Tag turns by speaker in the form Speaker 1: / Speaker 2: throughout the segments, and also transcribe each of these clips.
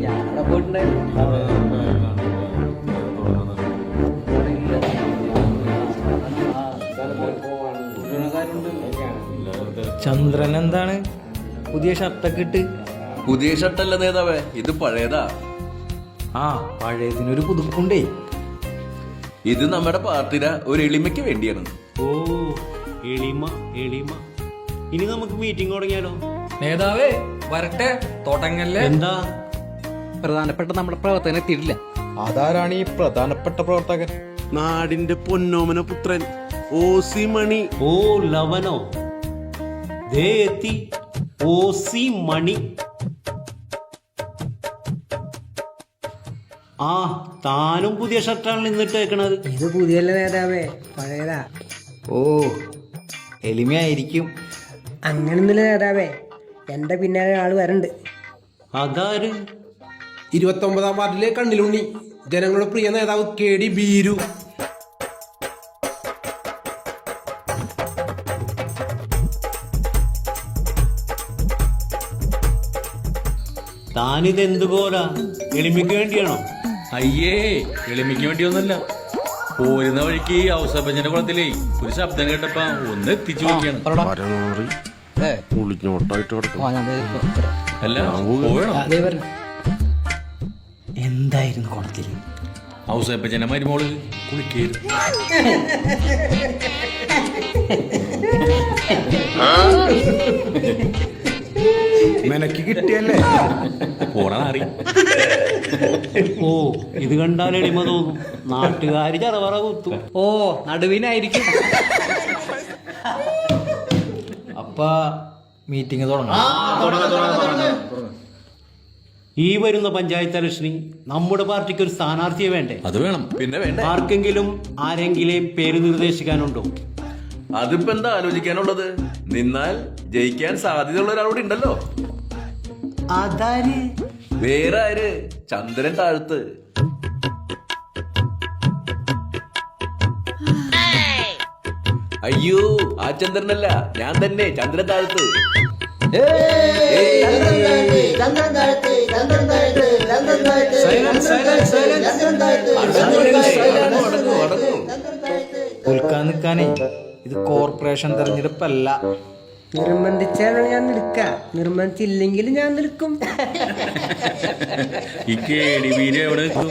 Speaker 1: ഞാനവിടെ പോയിട്ടുണ്ടായിരുന്നു.
Speaker 2: ചന്ദ്രൻ എന്താണ് പുതിയ ഷർട്ടൊക്കെ ഇട്ട്?
Speaker 3: പുതിയ ഷർട്ടല്ല നേതാവേ, ഇത് പഴയതാ.
Speaker 2: ആ, പഴയതിനൊരു പുതുക്കുണ്ടേ.
Speaker 3: ഇത് നമ്മുടെ പാർട്ടിയുടെ ഒരു എളിമയ്ക്ക് വേണ്ടിയാണ്.
Speaker 4: ഓ, എളിമ എളിമ. ഇനി നമുക്ക് മീറ്റിംഗ് തുടങ്ങിയാലോ?
Speaker 2: നേതാവേ വരട്ടെ, തുടങ്ങല്ലേ.
Speaker 4: എന്താ
Speaker 1: പ്രധാനപ്പെട്ട നമ്മുടെ പ്രവർത്തകൻ എത്തിയിട്ടില്ല.
Speaker 5: അതാരാണ് ഈ പ്രധാനപ്പെട്ട പ്രവർത്തകൻ?
Speaker 6: നാടിന്റെ പൊന്നോമന പുത്രൻ ഓസി മണി.
Speaker 4: ഓ ലവനോ, ദേ എത്തി ഓസി മണി. ആ, താനും പുതിയ ഷർട്ടാണ് നിന്നിട്ടേക്കണത്.
Speaker 7: ഇത് പുതിയല്ല നേതാവേ, പഴയതാ.
Speaker 2: ഓ, എളിമയായിരിക്കും.
Speaker 7: അങ്ങനൊന്നുമില്ല നേതാവേ, എന്റെ പിന്നാലെ ആള് വരണ്ട്.
Speaker 4: അതാര്?
Speaker 5: 29-ാം വാർഡിലെ കണ്ണിലുണ്ണി, ജനങ്ങളുടെ പ്രിയ നേതാവ് KD ബീരു.
Speaker 4: താനിതെന്തുപോലാ? എളിമയ്ക്ക് വേണ്ടിയാണോ?
Speaker 8: അയ്യേ, എളിമയ്ക്ക് വേണ്ടിയൊന്നുമല്ല. പോരുന്ന വഴിക്ക് ഔസഭജന കുളത്തിലേ ഒരു ശബ്ദം കേട്ടപ്പോ ഒന്ന് എത്തിച്ചു നോക്കിയാണ്. അല്ല, പോയണം.
Speaker 2: എന്തായിരുന്നു കുളത്തിൽ?
Speaker 8: ഔസഭജന മരുമോള് കുളിക്കായിരുന്നു.
Speaker 5: മെനക്ക് കിട്ടിയല്ലേ?
Speaker 8: പോണറി.
Speaker 4: ഓ, ഇത് കണ്ടാൽ എളിമ തോന്നും. നാട്ടുകാര് ചറവറ കുത്തും.
Speaker 1: ഓ, നടുവിനായിരിക്കും.
Speaker 2: അപ്പ മീറ്റിംഗ് തുടങ്ങാം.
Speaker 4: ഈ വരുന്ന പഞ്ചായത്ത് ഇലക്ഷനിൽ നമ്മുടെ പാർട്ടിക്ക് ഒരു സ്ഥാനാർത്ഥിയെ വേണ്ടേ?
Speaker 8: അത് വേണം.
Speaker 3: പിന്നെ വേണ്ട.
Speaker 4: ആർക്കെങ്കിലും ആരെങ്കിലും പേര് നിർദ്ദേശിക്കാനുണ്ടോ?
Speaker 3: അതിപ്പോ എന്താ ആലോചിക്കാനുള്ളത്? നിന്നാൽ ജയിക്കാൻ സാധ്യതയുള്ള ഒരാളൂടെ ഉണ്ടല്ലോ.
Speaker 4: അതാര്?
Speaker 3: വേറെ ആര്? ചന്ദ്രൻ താഴത്ത്. അയ്യോ, ആ ചന്ദ്രനല്ല, ഞാൻ തന്നെ, ചന്ദ്രൻ താഴത്ത്.
Speaker 2: തോൽക്കാൻ നിൽക്കാനേ, ഇത് കോർപ്പറേഷൻ തെരഞ്ഞെടുപ്പല്ല.
Speaker 7: നിർബന്ധിച്ചാലാണ് ഞാൻ നിൽക്ക, നിർബന്ധിച്ചില്ലെങ്കിൽ ഞാൻ നിൽക്കും.
Speaker 8: ഈ KD ബീര് എവിടെ നിൽക്കും?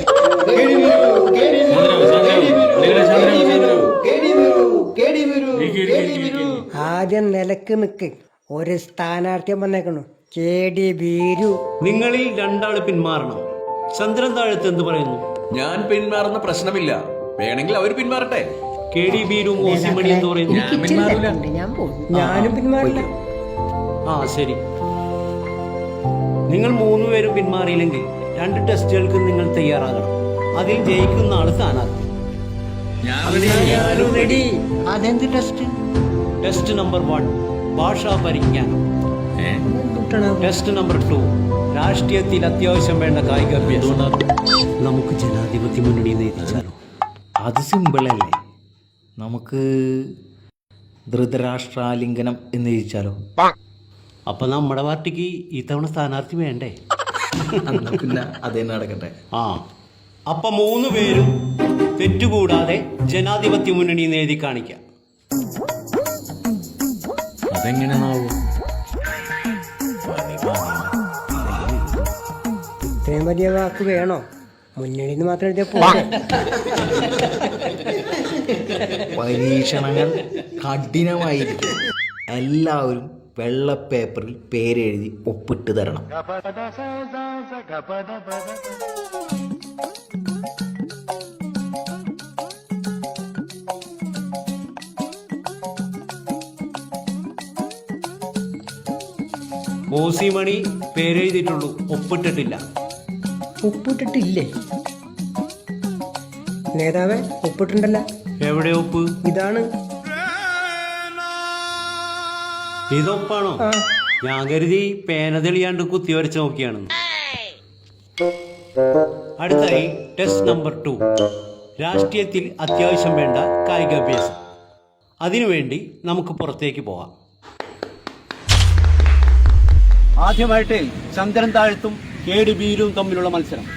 Speaker 7: ആദ്യം നിലക്ക് നിക്ക്. ഒരു സ്ഥാനാർത്ഥിയെ വന്നേക്കണു, KD ബീരു.
Speaker 4: നിങ്ങളിൽ രണ്ടാള് പിന്മാറണം. ചന്ദ്രൻ താഴത്ത് എന്ത് പറയുന്നു?
Speaker 3: ഞാൻ പിന്മാറുന്ന പ്രശ്നമില്ല, വേണമെങ്കിൽ അവര് പിന്മാറട്ടെ.
Speaker 4: KD ബീരും ഓസിമണി എന്ന് പറയുന്നു.
Speaker 7: ഞാൻ പോകും. ഞാനും പിന്മാറില്ല.
Speaker 4: ആ, ശരി. നിങ്ങൾ 3 പേരും പിന്മാറിയില്ലെങ്കിൽ 2 ടെസ്റ്റുകൾക്ക് നിങ്ങൾ തയ്യാറാകണം. അതിൽ ജയിക്കുന്ന ആള് സ്ഥാനാർത്ഥി.
Speaker 7: അതെന്ത് ടെസ്റ്റ്?
Speaker 4: ടെസ്റ്റ് നമ്പർ 1 ഭാഷാ പരിജ്ഞാനം. ടെസ്റ്റ് നമ്പർ 2 രാഷ്ട്രീയത്തിൽ അത്യാവശ്യം വേണ്ട കായിക അഭ്യാസം. നമുക്ക് ജനാധിപത്യ മുന്നണി എത്തിച്ചാലോ?
Speaker 2: അത് സിമ്പിളല്ലേ. നമുക്ക് ധൃതരാഷ്ട്രാലിംഗനം എന്ന് ചോദിച്ചാലോ?
Speaker 4: അപ്പൊ നമ്മുടെ പാർട്ടിക്ക് ഇത്തവണ സ്ഥാനാർത്ഥി വേണ്ടേ?
Speaker 2: പിന്നെ അത് തന്നെ നടക്കട്ടെ.
Speaker 4: ആ, അപ്പൊ 3 പേരും തെറ്റുകൂടാതെ ജനാധിപത്യ മുന്നണി നേടി കാണിക്കാം.
Speaker 8: അതെങ്ങനെയാണാവോ?
Speaker 7: ഇത്രയും വലിയ വാക്ക് വേണോ? മുന്നണിന്ന് മാത്രം എഴുതിയ പോലെ.
Speaker 2: പരീക്ഷണങ്ങൾ കഠിനമായിരിക്കും. എല്ലാവരും വെള്ള പേപ്പറിൽ പേരെഴുതി ഒപ്പിട്ട് തരണം.
Speaker 4: ഓസിമണി പേരെഴുതിയിട്ടുള്ളൂ, ഒപ്പിട്ടിട്ടില്ല.
Speaker 7: ഒപ്പിട്ടിട്ടില്ലേ നേതാവേ? ഒപ്പിട്ടുണ്ടല്ല.
Speaker 4: എവിടെ ഒപ്പ്?
Speaker 7: ഇതാണ്.
Speaker 4: ഇതൊപ്പാണോ? ഞാൻ കരുതി പേന തെളിയാണ്ട് കുത്തി വരച്ച് നോക്കിയാണെന്ന്. അടുത്തായി ടെസ്റ്റ് നമ്പർ 2 രാഷ്ട്രീയത്തിൽ അത്യാവശ്യം വേണ്ട കായികാഭ്യാസം. അതിനുവേണ്ടി നമുക്ക് പുറത്തേക്ക് പോകാം. ആദ്യമായിട്ട് ചന്ദ്രൻ താഴത്തും KD ബീരും തമ്മിലുള്ള മത്സരം.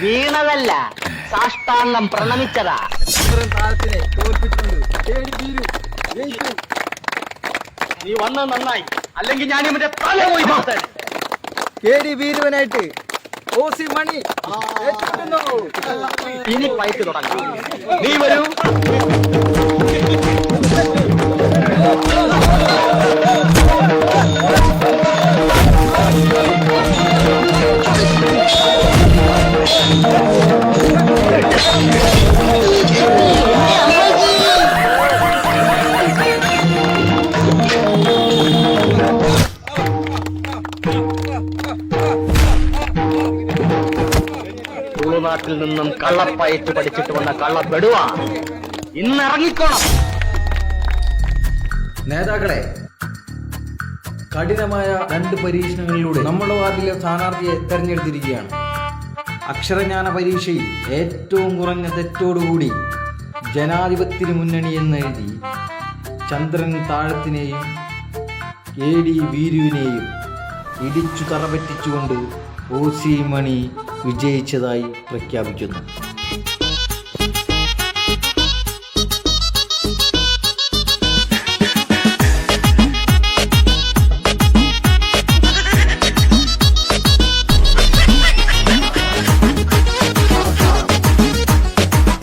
Speaker 7: വീണതല്ല, സാഷ്ടാംഗം പ്രണമിച്ചതാ.
Speaker 4: നീ വന്നത് നന്നായി, അല്ലെങ്കിൽ ഞാൻ ഇവന്റെ തല പോയി നോക്കാൻ.
Speaker 2: KD ബീരുവനായിട്ട് ഓസി മണി
Speaker 7: ഇനി പൈക്ക് തുടങ്ങാം.
Speaker 4: നീ വരൂ.
Speaker 7: തുളുനാട്ടിൽ നിന്നും കള്ളപ്പയറ്റ് പഠിച്ചിട്ട് വന്ന കള്ളപ്പെടുവാ. ഇന്ന് ഇറങ്ങിക്കോണം.
Speaker 2: നേതാക്കളെ, കഠിനമായ 2 പരീക്ഷണങ്ങളിലൂടെ നമ്മുടെ വാർഡിലെ സ്ഥാനാർത്ഥിയെ തെരഞ്ഞെടുത്തിരിക്കുകയാണ്. അക്ഷരജ്ഞാന പരീക്ഷയിൽ ഏറ്റവും കുറഞ്ഞ തെറ്റോടുകൂടി ജനാധിപത്യ മുന്നണി എന്നെഴുതി ചന്ദ്രൻ താഴത്തിനെയും KD ബീരുവിനെയും ഇടിച്ചു തറപറ്റിച്ചുകൊണ്ട് OC മണി വിജയിച്ചതായി പ്രഖ്യാപിക്കുന്നു.